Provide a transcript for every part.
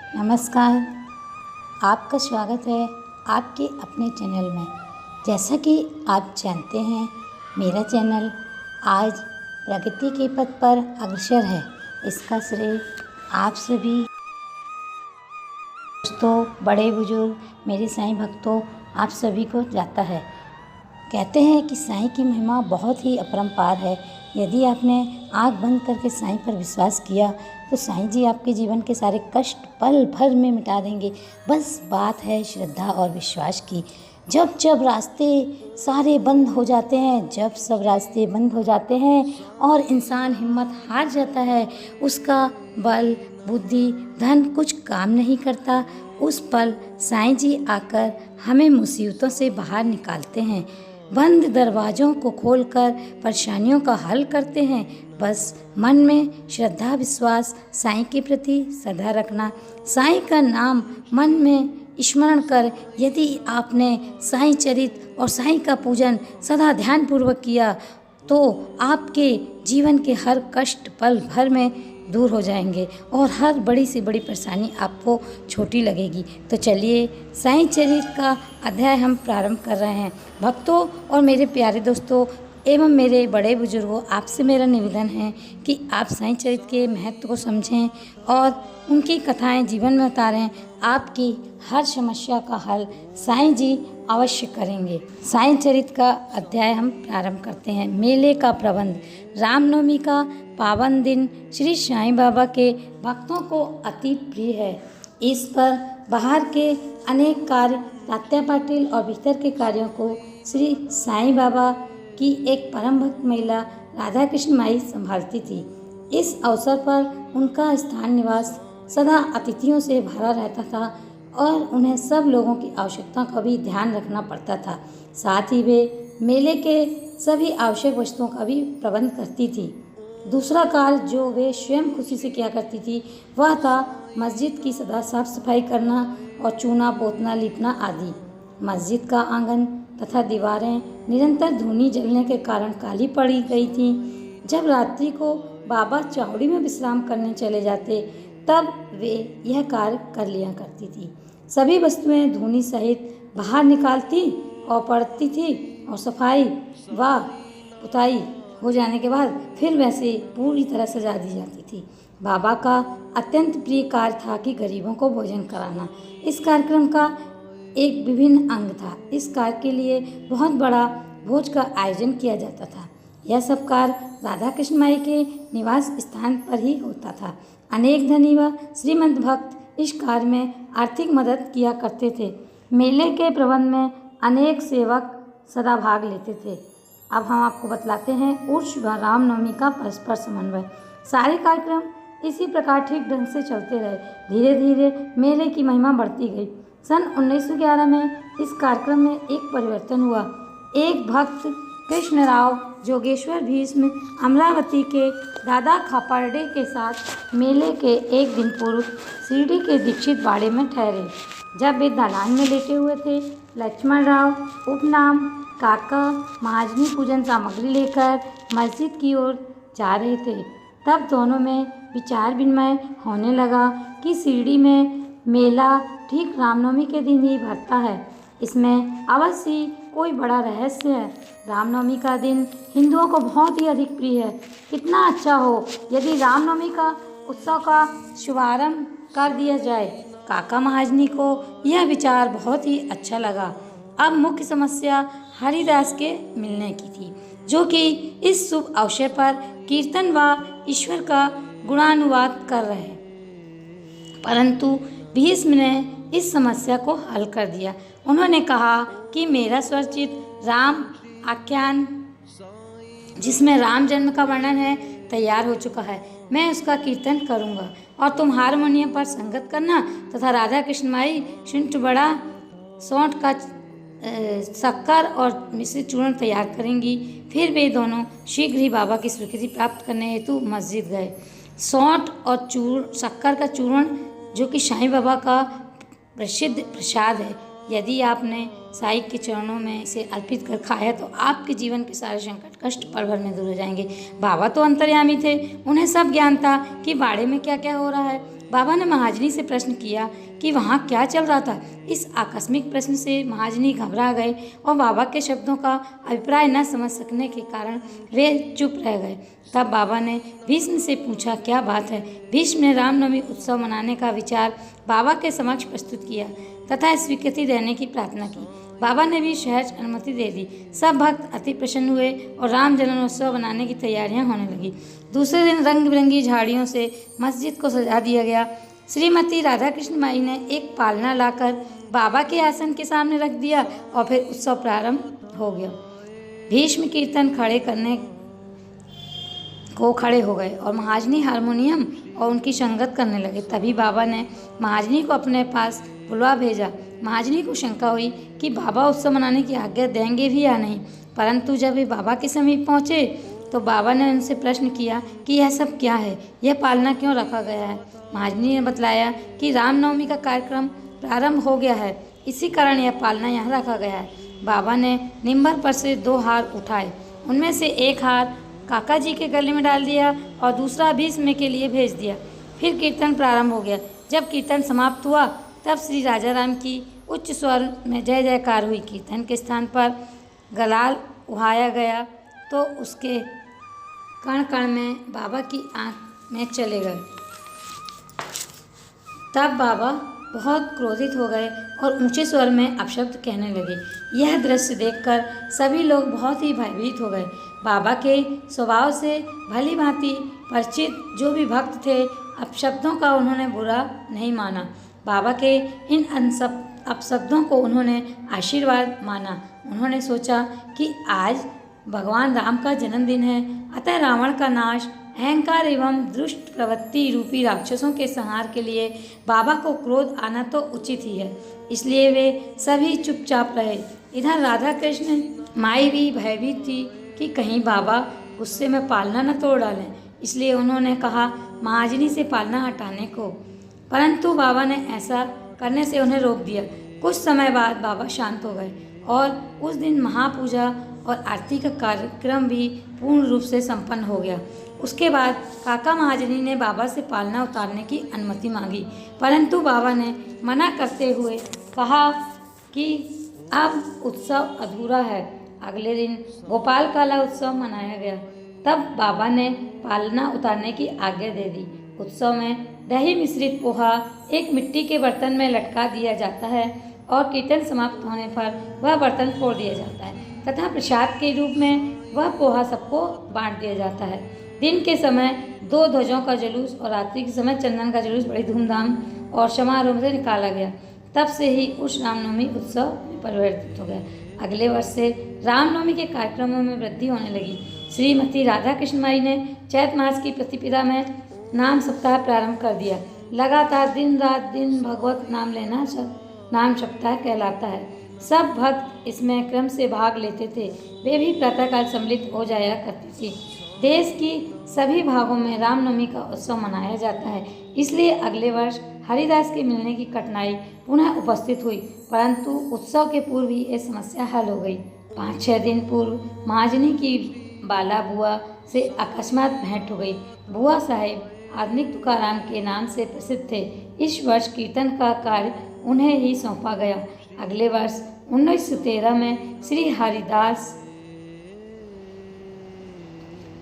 नमस्कार। आपका स्वागत है आपके अपने चैनल में। जैसा कि आप जानते हैं, मेरा चैनल आज प्रगति के पथ पर अग्रसर है। इसका श्रेय आप सभी दोस्तों, बड़े बुजुर्ग, मेरे साईं भक्तों, आप सभी को जाता है। कहते हैं कि साईं की महिमा बहुत ही अपरंपार है। यदि आपने आँख बंद करके साईं पर विश्वास किया तो साईं जी आपके जीवन के सारे कष्ट पल भर में मिटा देंगे। बस बात है श्रद्धा और विश्वास की। जब जब रास्ते सारे बंद हो जाते हैं, जब सब रास्ते बंद हो जाते हैं और इंसान हिम्मत हार जाता है, उसका बल, बुद्धि, धन कुछ काम नहीं करता, उस पल साईं जी आकर हमें मुसीबतों से बाहर निकालते हैं। बंद दरवाज़ों को खोलकर परेशानियों का हल करते हैं। बस मन में श्रद्धा विश्वास साईं के प्रति सदा रखना। साईं का नाम मन में स्मरण कर यदि आपने साईं चरित और साईं का पूजन सदा ध्यानपूर्वक किया तो आपके जीवन के हर कष्ट पल भर में दूर हो जाएंगे और हर बड़ी से बड़ी परेशानी आपको छोटी लगेगी। तो चलिए साईं चरित का अध्याय हम प्रारंभ कर रहे हैं। भक्तों और मेरे प्यारे दोस्तों एवं मेरे बड़े बुजुर्गों, आपसे मेरा निवेदन है कि आप साईं चरित के महत्व को समझें और उनकी कथाएं जीवन में उतारें। आपकी हर समस्या का हल साईं जी अवश्य करेंगे। साईं चरित का अध्याय हम प्रारंभ करते हैं। मेले का प्रबंध। रामनवमी का पावन दिन श्री साईं बाबा के भक्तों को अति प्रिय है। इस पर बाहर के अनेक कार्य तात्या पाटिल और भीतर के कार्यों को श्री साईं बाबा की एक परम भक्त महिला राधा कृष्ण माई संभालती थी। इस अवसर पर उनका स्थान निवास सदा अतिथियों से भरा रहता था और उन्हें सब लोगों की आवश्यकता का भी ध्यान रखना पड़ता था। साथ ही वे मेले के सभी आवश्यक वस्तुओं का भी प्रबंध करती थी। दूसरा कार्य जो वे स्वयं खुशी से किया करती थी वह था मस्जिद की सदा साफ सफाई करना और चूना पोतना लीपना आदि। मस्जिद का आंगन तथा दीवारें निरंतर धूनी जलने के कारण काली पड़ी गई थीं। जब रात्रि को बाबा चौड़ी में विश्राम करने चले जाते तब वे यह कार्य कर लिया करती थी। सभी वस्तुएं धूनी सहित बाहर निकालती और पड़ती थी और सफाई व पुताई हो जाने के बाद फिर वैसे पूरी तरह सजा दी जाती थी। बाबा का अत्यंत प्रिय कार्य था कि गरीबों को भोजन कराना। इस कार्यक्रम का एक विभिन्न अंग था। इस कार्य के लिए बहुत बड़ा भोज का आयोजन किया जाता था। यह सब कार्य राधा कृष्ण माई के निवास स्थान पर ही होता था। अनेक धनी व श्रीमंत भक्त इस कार्य में आर्थिक मदद किया करते थे। मेले के प्रबंध में अनेक सेवक सदा भाग लेते थे। अब हम आपको बतलाते हैं उर्स व रामनवमी का परस्पर समन्वय। सारे कार्यक्रम इसी प्रकार ठीक ढंग से चलते रहे। धीरे धीरे मेले की महिमा बढ़ती गई। सन 1911 में इस कार्यक्रम में एक परिवर्तन हुआ। एक भक्त कृष्णराव जोगेश्वर भीष्म अमरावती के दादा खापर्डे के साथ मेले के एक दिन पूर्व शिरडी के दीक्षित बाड़े में ठहरे। जब वे दालान में लेटे हुए थे, लक्ष्मण राव उपनाम काका महाजनी पूजन सामग्री लेकर मस्जिद की ओर जा रहे थे। तब दोनों में विचार विनिमय होने लगा कि शिरडी में मेला ठीक रामनवमी के दिन ही भरता है। इसमें अवश्य कोई बड़ा रहस्य है। रामनवमी का दिन हिंदुओं को बहुत ही अधिक प्रिय है। कितना अच्छा हो यदि रामनवमी का उत्सव का शुभारंभ कर दिया जाए। काका महाजनी को यह विचार बहुत ही अच्छा लगा। अब मुख्य समस्या हरिदास के मिलने की थी, जो कि इस शुभ अवसर पर कीर्तन व ईश्वर का गुणानुवाद कर रहे। परंतु भीष्म ने इस समस्या को हल कर दिया। उन्होंने कहा कि मेरा स्वरचित राम आख्यान, जिसमें राम जन्म का वर्णन है, तैयार हो चुका है। मैं उसका कीर्तन करूंगा और तुम हारमोनियम पर संगत करना तथा राधा कृष्ण माई शुंठ बड़ा सौंठ का शक्कर और मिश्रित चूर्ण तैयार करेंगी। फिर वे दोनों शीघ्र ही बाबा की स्वीकृति प्राप्त करने हेतु मस्जिद गए। सौंठ और शक्कर का चूर्ण, जो कि साईं बाबा का प्रसिद्ध प्रसाद है, यदि आपने साईं के चरणों में इसे अर्पित कर खाया तो आपके जीवन के सारे संकट कष्ट पल भर में दूर हो जाएंगे। बाबा तो अंतर्यामी थे, उन्हें सब ज्ञान था कि बाड़े में क्या क्या हो रहा है। बाबा ने महाजनी से प्रश्न किया कि वहाँ क्या चल रहा था। इस आकस्मिक प्रश्न से महाजनी घबरा गए और बाबा के शब्दों का अभिप्राय न समझ सकने के कारण वे चुप रह गए। तब बाबा ने भीष्म से पूछा, क्या बात है? भीष्म ने रामनवमी उत्सव मनाने का विचार बाबा के समक्ष प्रस्तुत किया तथा स्वीकृति देने की प्रार्थना की। बाबा ने भी सहज अनुमति दे दी। सब भक्त अति प्रसन्न हुए और राम जन्मोत्सव बनाने की तैयारियां होने लगी। दूसरे दिन रंग बिरंगी झाड़ियों से मस्जिद को सजा दिया गया। श्रीमती राधा कृष्ण माई ने एक पालना लाकर बाबा के आसन के सामने रख दिया और फिर उत्सव प्रारंभ हो गया। भीष्म कीर्तन खड़े हो गए और महाजनी हारमोनियम और उनकी संगत करने लगे। तभी बाबा ने महाजनी को अपने पास बुलवा भेजा। महाजनी को शंका हुई कि बाबा उत्सव मनाने की आज्ञा देंगे भी या नहीं, परंतु जब वे बाबा के समीप पहुँचे तो बाबा ने उनसे प्रश्न किया कि यह सब क्या है, यह पालना क्यों रखा गया है। महाजनी ने बतलाया कि रामनवमी का कार्यक्रम प्रारंभ हो गया है, इसी कारण यह पालना यहाँ रखा गया है। बाबा ने निम्बर पर से 2 हार उठाए, उनमें से एक हार काका जी के गले में डाल दिया और दूसरा भीष्म के लिए भेज दिया। फिर कीर्तन प्रारंभ हो गया। जब कीर्तन समाप्त हुआ तब श्री राजा राम की उच्च स्वर में जय जयकार हुई। कीर्तन के स्थान पर गलाल उहाया गया तो उसके कण कण में बाबा की आंख में चले गए। तब बाबा बहुत क्रोधित हो गए और ऊंचे स्वर में अपशब्द कहने लगे। यह दृश्य देखकर सभी लोग बहुत ही भयभीत हो गए। बाबा के स्वभाव से भली भांति परिचित जो भी भक्त थे, अपशब्दों का उन्होंने बुरा नहीं माना। बाबा के इन अपशब्दों को उन्होंने आशीर्वाद माना। उन्होंने सोचा कि आज भगवान राम का जन्मदिन है, अतः रावण का नाश, अहंकार एवं दुष्ट प्रवृत्ति रूपी राक्षसों के संहार के लिए बाबा को क्रोध आना तो उचित ही है। इसलिए वे सभी चुपचाप रहे। इधर राधा कृष्ण माई भी भयभीत थी कि कहीं बाबा गुस्से में पालना न तोड़ डालें, इसलिए उन्होंने कहा महाजनी से पालना हटाने को, परंतु बाबा ने ऐसा करने से उन्हें रोक दिया। कुछ समय बाद बाबा शांत हो गए और उस दिन महापूजा और आरती का कार्यक्रम भी पूर्ण रूप से संपन्न हो गया। उसके बाद काका महाजनी ने बाबा से पालना उतारने की अनुमति मांगी, परंतु बाबा ने मना करते हुए कहा कि अब उत्सव अधूरा है। अगले दिन गोपाल काला उत्सव मनाया गया। तब बाबा ने पालना उतारने की आज्ञा दे दी। उत्सव में दही मिश्रित पोहा एक मिट्टी के बर्तन में लटका दिया जाता है और कीर्तन समाप्त होने पर वह बर्तन फोड़ दिया जाता है तथा प्रसाद के रूप में वह पोहा सबको बांट दिया जाता है। दिन के समय 2 ध्वजों का जुलूस और रात्रि के समय चंदन का जुलूस बड़ी धूमधाम और समारोह से निकाला गया। तब से ही उस रामनवमी उत्सव में परिवर्तित हो गया। अगले वर्ष से रामनवमी के कार्यक्रमों में वृद्धि होने लगी। श्रीमती राधा कृष्ण माई ने चैत मास की प्रतिपदा में नाम सप्ताह प्रारंभ कर दिया। लगातार दिन रात दिन भगवत नाम लेना नाम सप्ताह कहलाता है। सब भक्त इसमें क्रम से भाग लेते थे। वे भी प्रातःकाल सम्मिलित हो जाया करती थी। देश की सभी भागों में रामनवमी का उत्सव मनाया जाता है, इसलिए अगले वर्ष हरिदास के मिलने की कठिनाई पुनः उपस्थित हुई, परंतु उत्सव के पूर्व ही ये समस्या हल हो गई। 5-6 दिन पूर्व महाजनी की बाला बुआ से अकस्मात भेंट हो गई। बुआ साहिब आधुनिक तुकाराम के नाम से प्रसिद्ध थे। इस वर्ष कीर्तन का कार्य उन्हें ही सौंपा गया। अगले वर्ष 1913 में श्री हरिदास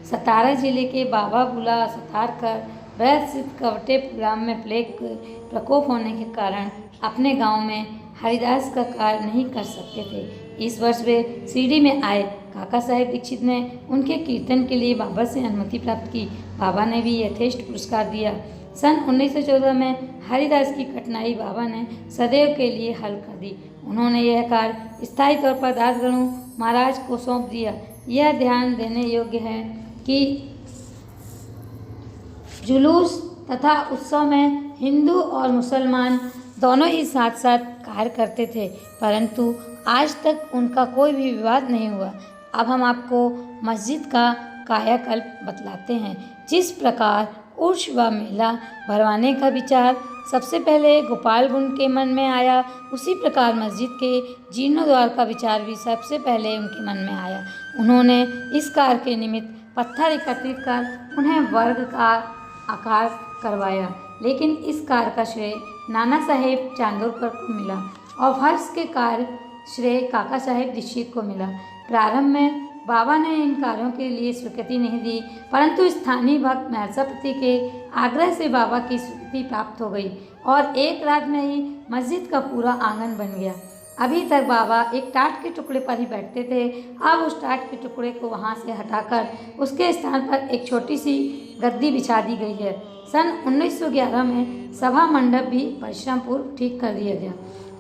सतारा जिले के बाबा बुला सतार कर वैद्य स्थित कवटे ग्राम में प्लेग प्रकोप होने के कारण अपने गांव में हरिदास का कार्य नहीं कर सकते थे। इस वर्ष वे सीढ़ी में आए। काका साहेब दीक्षित ने उनके कीर्तन के लिए बाबा से अनुमति प्राप्त की। बाबा ने भी यथेष्ट पुरस्कार दिया। सन 1914 में हरिदास की कठिनाई बाबा ने सदैव के लिए हल कर दी। उन्होंने यह कार्य स्थायी तौर पर दासगणु महाराज को सौंप दिया। यह ध्यान देने योग्य है कि जुलूस तथा उत्सव में हिंदू और मुसलमान दोनों ही साथ साथ कार्य करते थे, परंतु आज तक उनका कोई भी विवाद नहीं हुआ। अब हम आपको मस्जिद का कायाकल्प बतलाते हैं। जिस प्रकार उर्स व मेला भरवाने का विचार सबसे पहले गोपाल बुंड के मन में आया, उसी प्रकार मस्जिद के जीर्णोद्धार का विचार भी सबसे पहले उनके मन में आया। उन्होंने इस कार्य के निमित्त पत्थर एकत्रित कर उन्हें वर्ग का आकार करवाया। लेकिन इस कार्य का श्रेय नाना साहेब चांदोरकर को मिला और हर्ष के कार्य श्रेय काका साहेब दीक्षित को मिला। प्रारंभ में बाबा ने इन कार्यों के लिए स्वीकृति नहीं दी, परंतु स्थानीय भक्त महर्षापति के आग्रह से बाबा की स्वीकृति प्राप्त हो गई और एक रात में ही मस्जिद का पूरा आंगन बन गया। अभी तक बाबा एक टाट के टुकड़े पर ही बैठते थे, अब उस टाट के टुकड़े को वहाँ से हटाकर उसके स्थान पर एक छोटी सी गद्दी बिछा दी गई है। सन 1911 में सभा मंडप भी परिश्रमपूर्वक ठीक कर दिया गया।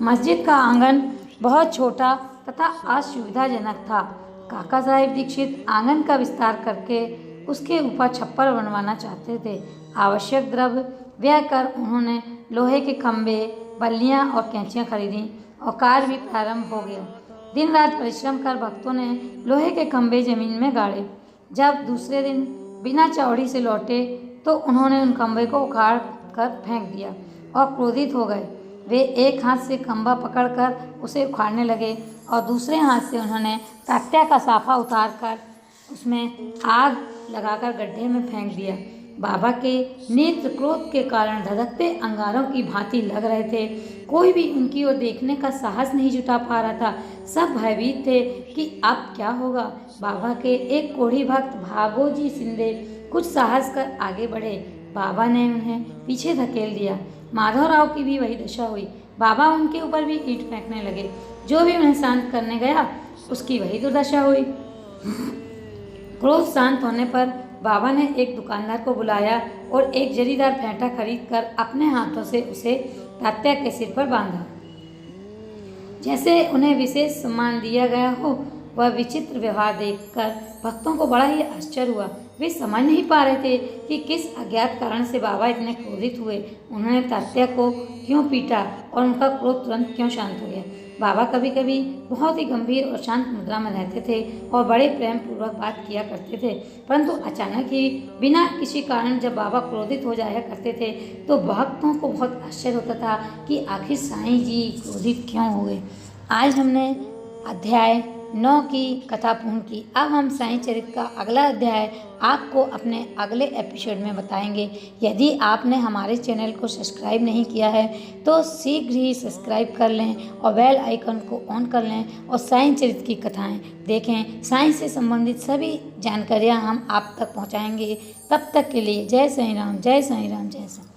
मस्जिद का आंगन बहुत छोटा तथा असुविधाजनक था। काका साहेब दीक्षित आंगन का विस्तार करके उसके ऊपर छप्पर बनवाना चाहते थे। आवश्यक द्रव्य व्यय कर उन्होंने लोहे के खंभे, बल्लियां और कैंचियां खरीदी और कार्य भी प्रारंभ हो गया। दिन रात परिश्रम कर भक्तों ने लोहे के खंभे जमीन में गाड़े। जब दूसरे दिन बिना चौड़ी से लौटे तो उन्होंने उन खंभे को उखाड़ कर फेंक दिया और क्रोधित हो गए। वे एक हाथ से खंभा पकड़कर उसे उखाड़ने लगे और दूसरे हाथ से उन्होंने तात्या का साफा उतारकर उसमें आग लगाकर गड्ढे में फेंक दिया। बाबा के नेत्र क्रोध के कारण धधकते अंगारों की भांति लग रहे थे। कोई भी उनकी ओर देखने का साहस नहीं जुटा पा रहा था। सब भयभीत थे कि अब क्या होगा। बाबा के एक कोढ़ी भक्त भागोजी शिंदे कुछ साहस कर आगे बढ़े। बाबा ने उन्हें पीछे धकेल दिया। माधवराव की भी वही दशा हुई। बाबा उनके ऊपर भी ईंट फेंकने लगे। जो भी उन्हें शांत करने गया उसकी वही दुर्दशा हुई। क्रोध शांत होने पर बाबा ने एक दुकानदार को बुलाया और एक जरीदार फेंटा खरीदकर अपने हाथों से उसे तात्या के सिर पर बांधा। जैसे उन्हें विशेष सम्मान दिया गया हो। वह विचित्र व्यवहार देखकर भक्तों को बड़ा ही आश्चर्य हुआ। वे समझ नहीं पा रहे थे कि किस अज्ञात कारण से बाबा इतने क्रोधित हुए। उन्होंने तात्या को क्यों पीटा और उनका क्रोध तुरंत क्यों शांत हो गया। बाबा कभी कभी बहुत ही गंभीर और शांत मुद्रा में रहते थे और बड़े प्रेम पूर्वक बात किया करते थे, परंतु अचानक ही बिना किसी कारण जब बाबा क्रोधित हो जाया करते थे तो भक्तों को बहुत आश्चर्य होता था कि आखिर साईं जी क्रोधित क्यों हो गए। आज हमने अध्याय 9 की कथा पूर्ण की। अब हम साईं चरित्र का अगला अध्याय आपको अपने अगले एपिसोड में बताएंगे। यदि आपने हमारे चैनल को सब्सक्राइब नहीं किया है तो शीघ्र ही सब्सक्राइब कर लें और बेल आइकन को ऑन कर लें और साईं चरित्र की कथाएं देखें। साईं से संबंधित सभी जानकारियां हम आप तक पहुंचाएंगे। तब तक के लिए जय साईं राम, जय साईं राम, जय साईं।